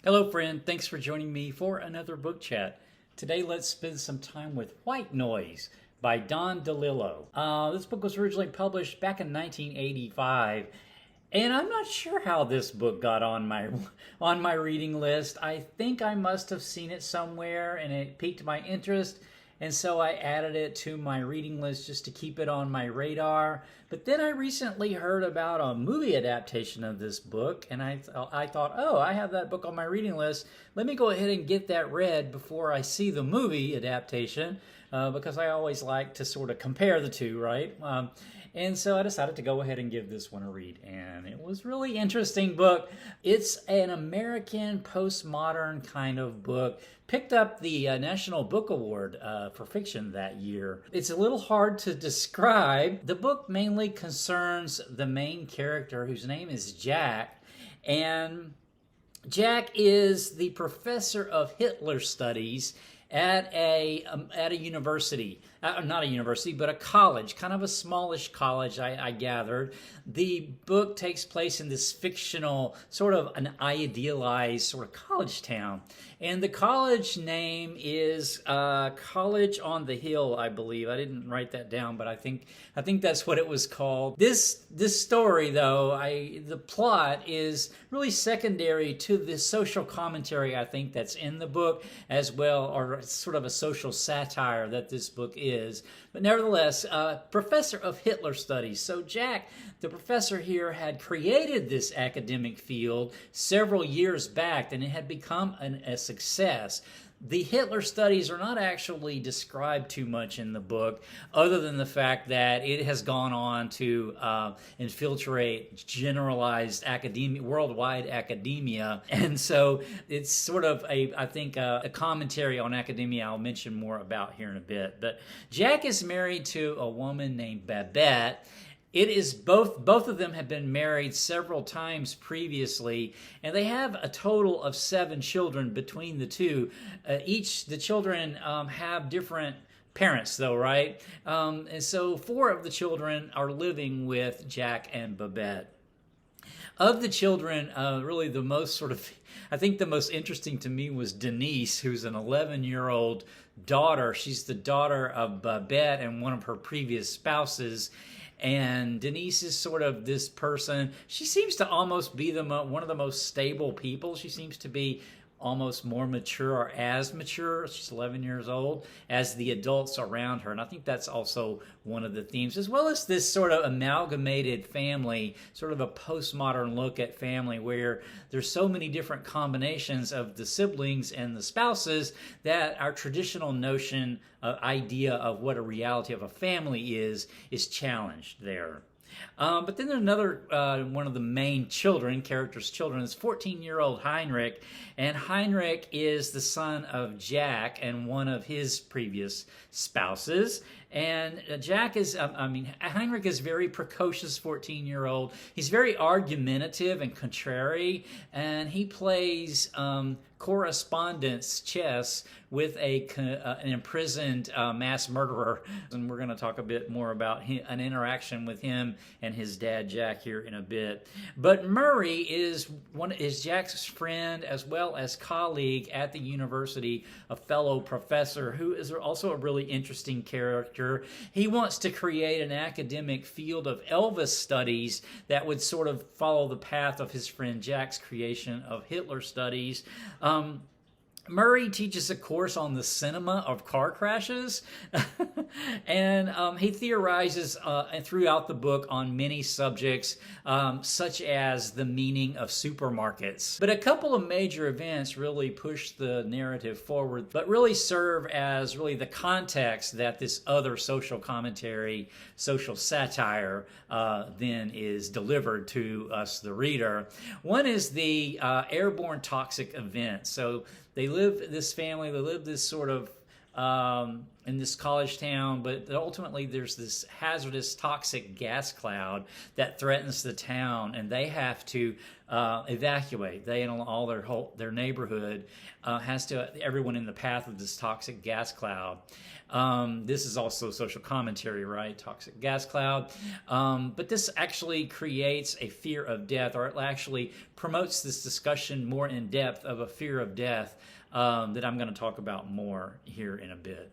Hello, friend. Thanks for joining me for another book chat. Today, let's spend some time with White Noise by Don DeLillo. This book was originally published back in 1985, and I'm not sure how this book got on my reading list. I think I must have seen it somewhere, and it piqued my interest. And so I added it to my reading list just to keep it on my radar. But then I recently heard about a movie adaptation of this book, and I thought, oh, I have that book on my reading list. Let me go ahead and get that read before I see the movie adaptation, because I always like to sort of compare the two, right? And so I decided to go ahead and give this one a read. And it was a really interesting book. It's an American postmodern kind of book. Picked up the National Book Award for fiction that year. It's a little hard to describe. The book mainly concerns the main character, whose name is Jack. And Jack is the professor of Hitler studies at a university, not a university, but a college, kind of a smallish college, I gathered. The book takes place in this fictional, sort of an idealized sort of college town. And the college name is College on the Hill, I believe. I didn't write that down, but I think that's what it was called. This story, though, the plot is really secondary to the social commentary, I think, that's in the book as well, or sort of a social satire that this book is. But nevertheless, professor of Hitler studies. So Jack, the professor here, had created this academic field several years back, and it had become a success. The Hitler studies are not actually described too much in the book, other than the fact that it has gone on to infiltrate generalized academia, worldwide academia. And so it's sort of a commentary on academia I'll mention more about here in a bit. But Jack is married to a woman named Babette. It is both of them have been married several times previously, and they have a total of 7 children between the two. The children have different parents, though, right? And so 4 of the children are living with Jack and Babette. Of the children, really the most I think the most interesting to me was Denise, who's an 11-year-old daughter. She's the daughter of Babette and one of her previous spouses. And Denise is sort of this person. She seems to almost be one of the most stable people. She seems to be almost more mature, or as mature, she's 11 years old, as the adults around her. And I think that's also one of the themes, as well as this sort of amalgamated family, sort of a postmodern look at family, where there's so many different combinations of the siblings and the spouses that our traditional notion, idea of what a reality of a family is challenged there. But then there's another one of the main character's children, is 14-year-old Heinrich. And Heinrich is the son of Jack and one of his previous spouses. And Heinrich is very precocious 14-year-old. He's very argumentative and contrary, and he plays correspondence chess with an imprisoned mass murderer. And we're going to talk a bit more about an interaction with him and his dad, Jack, here in a bit. But Murray is Jack's friend as well as colleague at the university, a fellow professor who is also a really interesting character. He wants to create an academic field of Elvis studies that would sort of follow the path of his friend Jack's creation of Hitler studies. Murray teaches a course on the cinema of car crashes, and he theorizes throughout the book on many subjects, such as the meaning of supermarkets. But a couple of major events really push the narrative forward, but really serve as really the context that this other social commentary, social satire, then is delivered to us, the reader. One is the airborne toxic event. So this family live this sort of in this college town, but ultimately there's this hazardous toxic gas cloud that threatens the town, and they have to evacuate. They and all their neighborhood has to, everyone in the path of this toxic gas cloud. This is also social commentary, right? Toxic gas cloud. But this actually creates a fear of death, or it actually promotes this discussion more in depth of a fear of death that I'm going to talk about more here in a bit.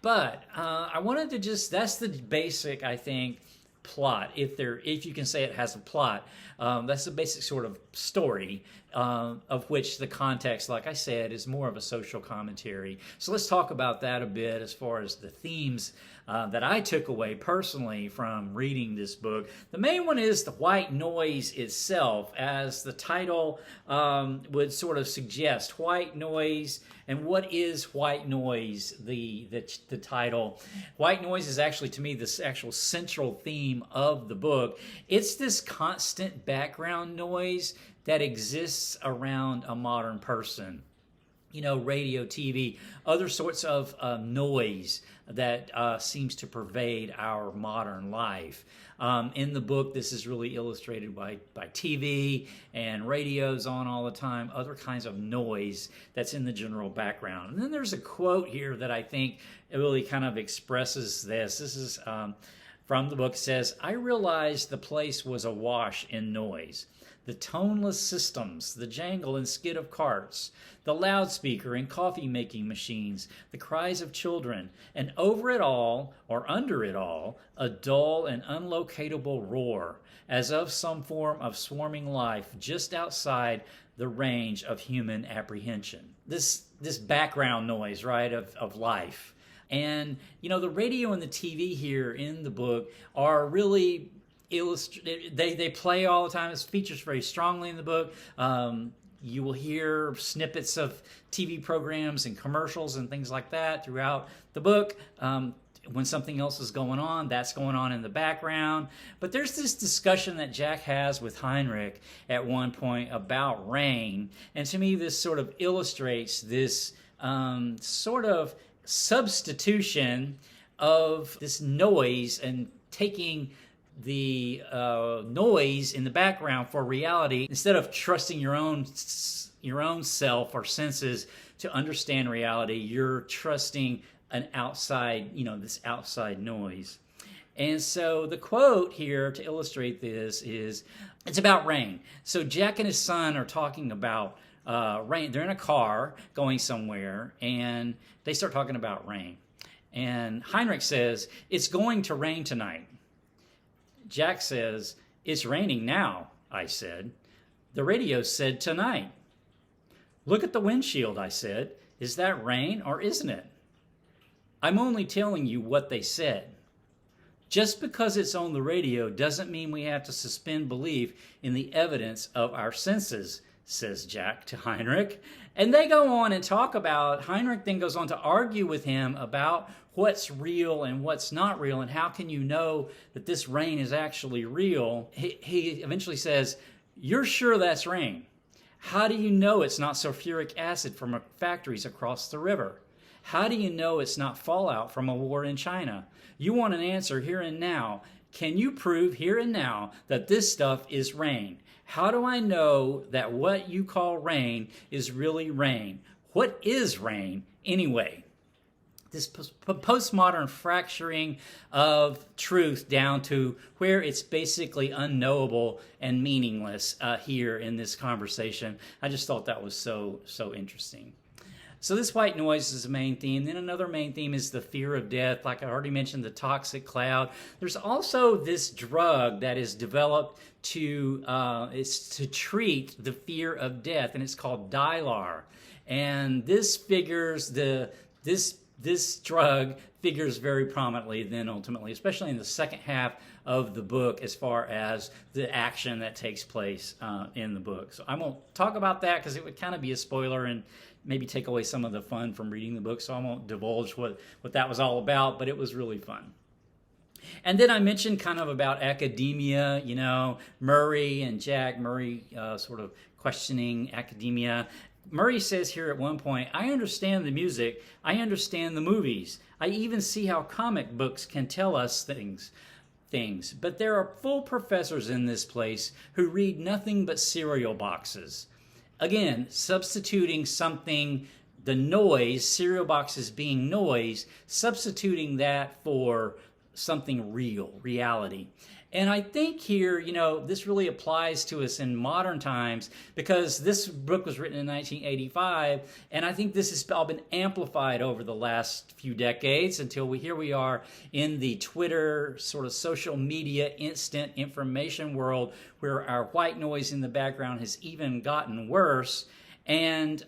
But I wanted to that's the basic, I think, plot. If you can say it has a plot, that's the basic sort of story, of which the context, like I said, is more of a social commentary. So let's talk about that a bit as far as the themes that I took away personally from reading this book. The main one is the white noise itself, as the title would sort of suggest. White noise. And what is white noise? The title. White noise is actually, to me, this actual central theme of the book. It's this constant background noise that exists around a modern person. You know, radio, TV, other sorts of noise that seems to pervade our modern life. In the book, this is really illustrated by TV and radios on all the time, other kinds of noise that's in the general background. And then there's a quote here that I think it really kind of expresses this. This is from the book. It says, "I realized the place was awash in noise. The toneless systems, the jangle and skid of carts, the loudspeaker and coffee-making machines, the cries of children, and over it all, or under it all, a dull and unlocatable roar, as of some form of swarming life just outside the range of human apprehension." This background noise, right, of life. And, you know, the radio and the TV here in the book are really they play all the time. It features very strongly in the book. You will hear snippets of TV programs and commercials and things like that throughout the book. When something else is going on, that's going on in the background. But there's this discussion that Jack has with Heinrich at one point about rain. And to me, this sort of illustrates this sort of substitution of this noise and taking the noise in the background for reality. Instead of trusting your own self or senses to understand reality, you're trusting an outside, this outside noise. And so the quote here to illustrate this is, it's about rain. So Jack and his son are talking about rain. They're in a car going somewhere, and they start talking about rain. And Heinrich says, "It's going to rain tonight." Jack says, "It's raining now," I said. "The radio said tonight." "Look at the windshield," I said. "Is that rain or isn't it?" "I'm only telling you what they said." "Just because it's on the radio doesn't mean we have to suspend belief in the evidence of our senses," says Jack to Heinrich. And they go on and talk about, Heinrich then goes on to argue with him about what's real and what's not real, and how can you know that this rain is actually real. He eventually says, "You're sure that's rain? How do you know it's not sulfuric acid from factories across the river? How do you know it's not fallout from a war in China? You want an answer here and now. Can you prove here and now that this stuff is rain? How do I know that what you call rain is really rain? What is rain anyway?" This postmodern fracturing of truth down to where it's basically unknowable and meaningless here in this conversation. I just thought that was so interesting. So this white noise is the main theme. Then another main theme is the fear of death. Like I already mentioned, the toxic cloud. There's also this drug that is developed to treat the fear of death, and it's called Dilar. And this drug figures very prominently then ultimately, especially in the second half of the book, as far as the action that takes place in the book. So I won't talk about that because it would kind of be a spoiler and maybe take away some of the fun from reading the book, so I won't divulge what that was all about, but it was really fun. And then I mentioned kind of about academia, Murray and Jack. Murray sort of questioning academia. Murray says here at one point, I understand the music, I understand the movies, I even see how comic books can tell us things. But there are full professors in this place who read nothing but cereal boxes. Again, substituting something, the noise, cereal boxes being noise, substituting that for something real, reality. And I think here, this really applies to us in modern times, because this book was written in 1985, and I think this has all been amplified over the last few decades until here we are in the Twitter sort of social media instant information world, where our white noise in the background has even gotten worse. And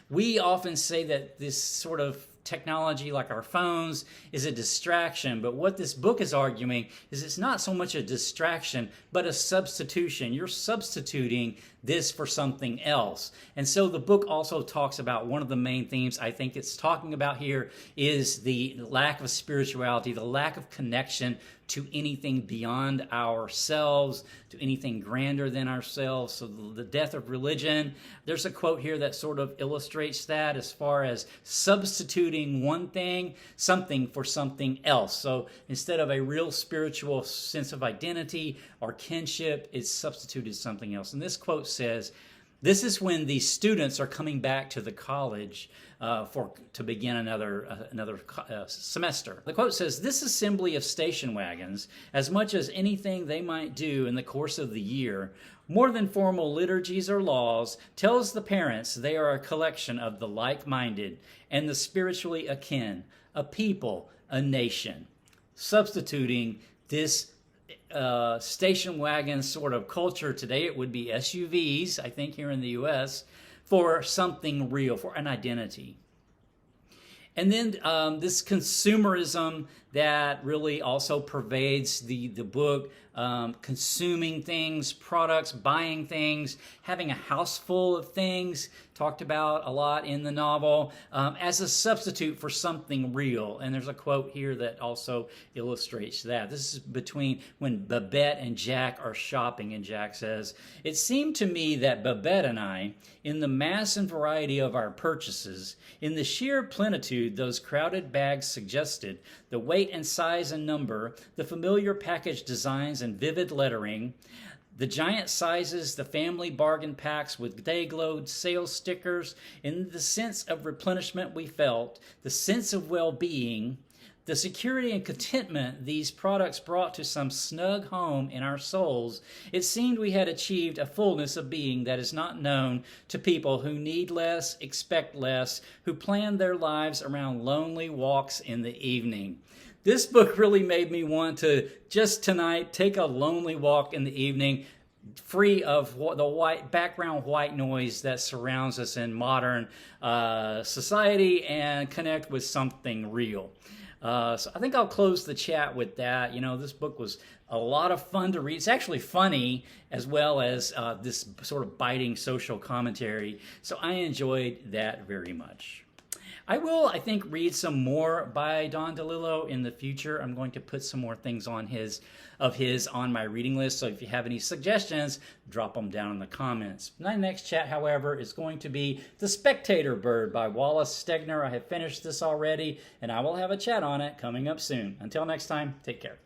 we often say that this sort of technology, like our phones, is a distraction. But what this book is arguing is it's not so much a distraction, but a substitution. You're substituting this for something else. And so the book also talks about one of the main themes I think it's talking about here is the lack of spirituality, the lack of connection to anything beyond ourselves, to anything grander than ourselves. So the death of religion. There's a quote here that sort of illustrates that, as far as substituting one thing, something for something else. So instead of a real spiritual sense of identity or kinship, it's substituted something else. And this quote says, this is when the students are coming back to the college to begin another semester. The quote says, this assembly of station wagons, as much as anything they might do in the course of the year, more than formal liturgies or laws, tells the parents they are a collection of the like-minded and the spiritually akin, a people, a nation. Substituting this station wagon sort of culture, today it would be SUVs, I think here in the U.S., for something real, for an identity. And then this consumerism that really also pervades the book, consuming things, products, buying things, having a house full of things, talked about a lot in the novel, as a substitute for something real. And there's a quote here that also illustrates that. This is between when Babette and Jack are shopping, and Jack says, it seemed to me that Babette and I, in the mass and variety of our purchases, in the sheer plenitude those crowded bags suggested, the weight and size and number, the familiar package designs and vivid lettering, the giant sizes, the family bargain packs with day-glow sales stickers, in the sense of replenishment we felt, the sense of well-being, the security and contentment these products brought to some snug home in our souls, it seemed we had achieved a fullness of being that is not known to people who need less, expect less, who plan their lives around lonely walks in the evening. This book really made me want to just tonight take a lonely walk in the evening, free of the background white noise that surrounds us in modern society, and connect with something real. So I think I'll close the chat with that. This book was a lot of fun to read. It's actually funny, as well as this sort of biting social commentary. So I enjoyed that very much. I will, I think, read some more by Don DeLillo in the future. I'm going to put some more things on his on my reading list. So if you have any suggestions, drop them down in the comments. My next chat, however, is going to be The Spectator Bird by Wallace Stegner. I have finished this already, and I will have a chat on it coming up soon. Until next time, take care.